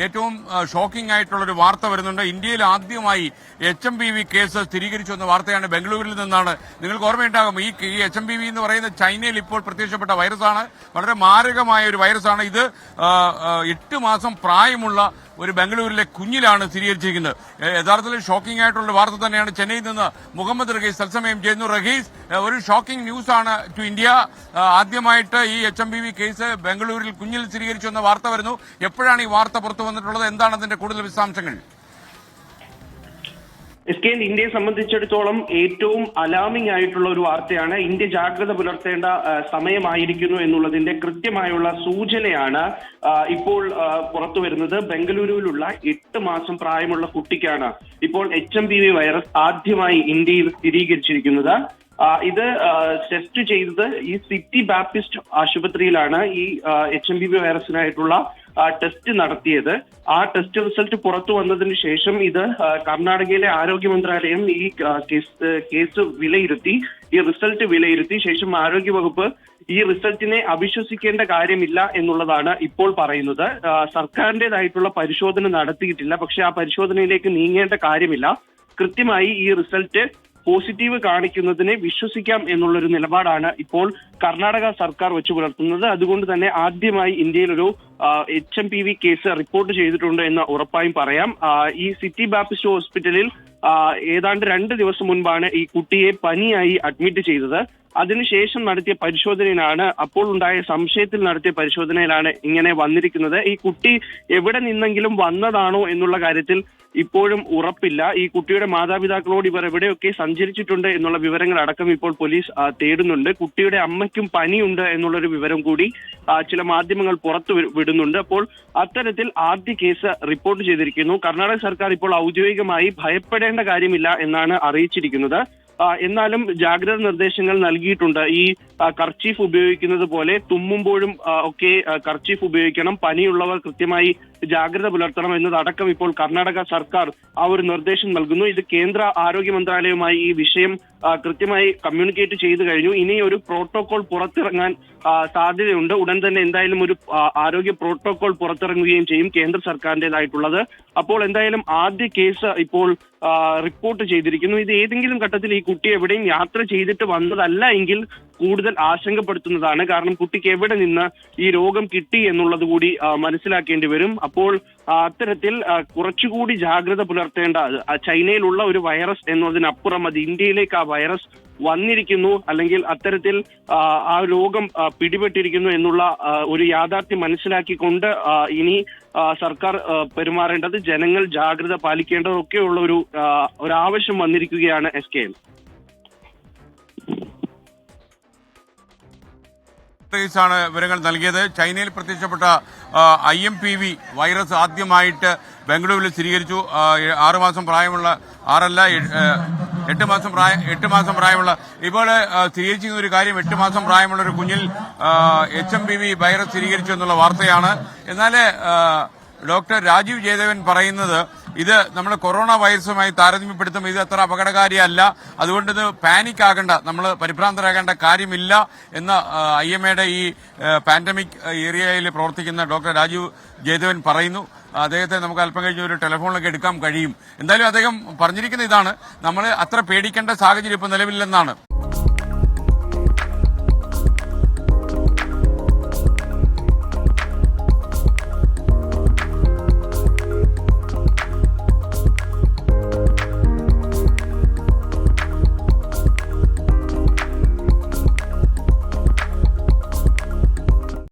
ഏറ്റവും ഷോക്കിംഗ് ആയിട്ടുള്ള ഒരു വാർത്ത വരുന്നുണ്ട്. ഇന്ത്യയിൽ ആദ്യമായി HMPV കേസ് സ്ഥിരീകരിച്ചു എന്ന വാർത്തയാണ്. ബംഗളൂരുവിൽ നിന്നാണ്. നിങ്ങൾക്ക് ഓർമ്മയുണ്ടാകും, ഈ HMPV എന്ന് പറയുന്ന ചൈനയിൽ ഇപ്പോൾ പ്രത്യക്ഷപ്പെട്ട വൈറസാണ്. വളരെ മാരകമായ ഒരു വൈറസാണ് ഇത്. 8 മാസം പ്രായമുള്ള ഒരു ബംഗളൂരിലെ കുഞ്ഞിലാണ് സ്ഥിരീകരിച്ചിരിക്കുന്നത്. യഥാർത്ഥത്തിൽ ഷോക്കിംഗ് ആയിട്ടുള്ള വാർത്ത തന്നെയാണ്. ചെന്നൈയിൽ നിന്ന് മുഹമ്മദ് റഹീസ് തത്സമയം ചെയ്യുന്നു. റഹീസ്, ഒരു ഷോക്കിംഗ് ന്യൂസ് ആണ് ടു ഇന്ത്യ. ആദ്യമായിട്ട് ഈ HMPV കേസ് ബംഗളൂരിൽ കുഞ്ഞിൽ സ്ഥിരീകരിച്ചു എന്ന വാർത്ത വരുന്നു. എപ്പോഴാണ് ഈ വാർത്ത പുറത്തു വന്നിട്ടുള്ളത്? എന്താണ് അതിന്റെ കൂടുതൽ വിശദാംശങ്ങൾ? ഇന്ത്യയെ സംബന്ധിച്ചിടത്തോളം ഏറ്റവും അലാമിംഗ് ആയിട്ടുള്ള ഒരു വാർത്തയാണ്. ഇന്ത്യ ജാഗ്രത പുലർത്തേണ്ട സമയമായിരിക്കുന്നു എന്നുള്ളതിന്റെ കൃത്യമായുള്ള സൂചനയാണ് ഇപ്പോൾ പുറത്തു വരുന്നത്. ബംഗളൂരുവിലുള്ള 8 മാസം പ്രായമുള്ള കുട്ടിക്കാണ് ഇപ്പോൾ HMPV വൈറസ് ആദ്യമായി ഇന്ത്യയിൽ സ്ഥിരീകരിച്ചിരിക്കുന്നത്. ഇത് ടെസ്റ്റ് ചെയ്തത് ഈ സിറ്റി ബാപ്റ്റിസ്റ്റ് ആശുപത്രിയിലാണ്. ഈ HMPV വൈറസിനായിട്ടുള്ള ടെസ്റ്റ് നടത്തിയത്. ആ ടെസ്റ്റ് റിസൾട്ട് പുറത്തു വന്നതിന് ശേഷം ഇത് കർണാടകയിലെ ആരോഗ്യ മന്ത്രാലയം ഈ കേസ് വിലയിരുത്തി, ഈ റിസൾട്ട് വിലയിരുത്തി ശേഷം ആരോഗ്യവകുപ്പ് ഈ റിസൾട്ടിനെ അവിശ്വസിക്കേണ്ട കാര്യമില്ല എന്നുള്ളതാണ് ഇപ്പോൾ പറയുന്നത്. സർക്കാരിന്റേതായിട്ടുള്ള പരിശോധന നടത്തിയിട്ടില്ല, പക്ഷെ ആ പരിശോധനയിലേക്ക് നീങ്ങേണ്ട കാര്യമില്ല. കൃത്യമായി ഈ റിസൾട്ട് പോസിറ്റീവ് കാണിക്കുന്നതിനെ വിശ്വസിക്കാം എന്നുള്ളൊരു നിലപാടാണ് ഇപ്പോൾ കർണാടക സർക്കാർ വെച്ചു പുലർത്തുന്നത്. അതുകൊണ്ട് തന്നെ ആദ്യമായി ഇന്ത്യയിൽ ഒരു HMPV കേസ് റിപ്പോർട്ട് ചെയ്തിട്ടുണ്ട് എന്ന് ഉറപ്പായും പറയാം. ഈ സിറ്റി ബാപ്റ്റിസ്റ്റ് ഹോസ്പിറ്റലിൽ ഏതാണ്ട് 2 ദിവസം മുൻപാണ് ഈ കുട്ടിയെ പനിയായി അഡ്മിറ്റ് ചെയ്തത്. അതിനുശേഷം നടത്തിയ പരിശോധനയിലാണ്, അപ്പോൾ ഉണ്ടായ സംശയത്തിൽ നടത്തിയ പരിശോധനയിലാണ് ഇങ്ങനെ വന്നിരിക്കുന്നത്. ഈ കുട്ടി എവിടെ നിന്നെങ്കിലും വന്നതാണോ എന്നുള്ള കാര്യത്തിൽ ഇപ്പോഴും ഉറപ്പില്ല. ഈ കുട്ടിയുടെ മാതാപിതാക്കളോട് ഇവർ എവിടെയൊക്കെ സഞ്ചരിച്ചിട്ടുണ്ട് എന്നുള്ള വിവരങ്ങൾ അടക്കം ഇപ്പോൾ പോലീസ് തേടുന്നുണ്ട്. കുട്ടിയുടെ അമ്മയ്ക്കും പനിയുണ്ട് എന്നുള്ളൊരു വിവരം കൂടി ചില മാധ്യമങ്ങൾ പുറത്തു വിടുന്നുണ്ട്. അപ്പോൾ അത്തരത്തിൽ ആദ്യ കേസ് റിപ്പോർട്ട് ചെയ്തിരിക്കുന്നു. കർണാടക സർക്കാർ ഇപ്പോൾ ഔദ്യോഗികമായി ഭയപ്പെടേണ്ട കാര്യമില്ല എന്നാണ് അറിയിച്ചിരിക്കുന്നത്. എന്നാലും ജാഗ്രത നിർദ്ദേശങ്ങൾ നൽകിയിട്ടുണ്ട്. ഈ കർച്ചീഫ് ഉപയോഗിക്കുന്നത് പോലെ തുമ്മുമ്പോഴും ഒക്കെ കർച്ചീഫ് ഉപയോഗിക്കണം, പനിയുള്ളവർ കൃത്യമായി ജാഗ്രത പുലർത്തണം എന്നതടക്കം ഇപ്പോൾ കർണാടക സർക്കാർ ആ ഒരു നിർദ്ദേശം നൽകുന്നു. ഇത് കേന്ദ്ര ആരോഗ്യ മന്ത്രാലയവുമായി ഈ വിഷയം കൃത്യമായി കമ്മ്യൂണിക്കേറ്റ് ചെയ്തു കഴിഞ്ഞു. ഇനി ഒരു പ്രോട്ടോകോൾ പുറത്തിറങ്ങാൻ സാധ്യതയുണ്ട്. ഉടൻ തന്നെ എന്തായാലും ഒരു ആരോഗ്യ പ്രോട്ടോകോൾ പുറത്തിറങ്ങുകയും ചെയ്യും കേന്ദ്ര സർക്കാരിൻ്റെതായിട്ടുള്ളത്. അപ്പോൾ എന്തായാലും ആദ്യ കേസ് ഇപ്പോൾ റിപ്പോർട്ട് ചെയ്തിരിക്കുന്നു. ഇത് ഏതെങ്കിലും ഘട്ടത്തിൽ ഈ കുട്ടി എവിടെയും യാത്ര ചെയ്തിട്ട് വന്നതല്ല എങ്കിൽ കൂടുതൽ ആശങ്കപ്പെടുത്തുന്നതാണ്. കാരണം കുട്ടിക്ക് എവിടെ നിന്ന് ഈ രോഗം കിട്ടി എന്നുള്ളത് കൂടി മനസ്സിലാക്കേണ്ടി വരും. അപ്പോൾ അത്തരത്തിൽ കുറച്ചുകൂടി ജാഗ്രത പുലർത്തേണ്ട, ചൈനയിലുള്ള ഒരു വൈറസ് എന്നതിനപ്പുറം അത് ഇന്ത്യയിലേക്ക് ആ വൈറസ് വന്നിരിക്കുന്നു, അല്ലെങ്കിൽ അത്തരത്തിൽ ആ രോഗം പിടിപെട്ടിരിക്കുന്നു എന്നുള്ള ഒരു യാഥാർത്ഥ്യം മനസ്സിലാക്കിക്കൊണ്ട് ഇനി സർക്കാർ പെരുമാറേണ്ടത്, ജനങ്ങൾ ജാഗ്രത പാലിക്കേണ്ടതൊക്കെയുള്ള ഒരു ആവശ്യം വന്നിരിക്കുകയാണ്. SKL ആണ് വിവരങ്ങൾ നൽകിയത്. ചൈനയിൽ പ്രത്യക്ഷപ്പെട്ട IMPV വൈറസ് ആദ്യമായിട്ട് ബംഗളൂരുവിൽ സ്ഥിരീകരിച്ചു. 8 മാസം പ്രായമുള്ള ഇപ്പോൾ സ്ഥിരീകരിച്ചിരുന്ന ഒരു കാര്യം, 8 മാസം പ്രായമുള്ള ഒരു കുഞ്ഞിൽ HMPV വൈറസ് സ്ഥിരീകരിച്ചു എന്നുള്ള വാർത്തയാണ്. എന്നാൽ ഡോക്ടർ രാജീവ് ജയദേവൻ പറയുന്നത് ഇത് നമ്മൾ കൊറോണ വൈറസുമായി താരതമ്യപ്പെടുത്തുമ്പോൾ ഇത് അത്ര അപകടകാരിയല്ല, അതുകൊണ്ട് ഇത് പാനിക് ആകേണ്ട, നമ്മൾ പരിഭ്രാന്തരാകേണ്ട കാര്യമില്ല എന്ന് IMAയുടെ ഈ പാൻഡമിക് ഏരിയയിൽ പ്രവർത്തിക്കുന്ന ഡോക്ടർ രാജീവ് ജയദേവൻ പറയുന്നു. അദ്ദേഹത്തെ നമുക്ക് അല്പം കഴിഞ്ഞ് ഒരു ടെലിഫോണിലൊക്കെ എടുക്കാൻ കഴിയും. എന്തായാലും അദ്ദേഹം പറഞ്ഞിരിക്കുന്ന ഇതാണ്, നമ്മൾ അത്ര പേടിക്കേണ്ട സാഹചര്യം ഇപ്പോൾ നിലവില്ലെന്നാണ്.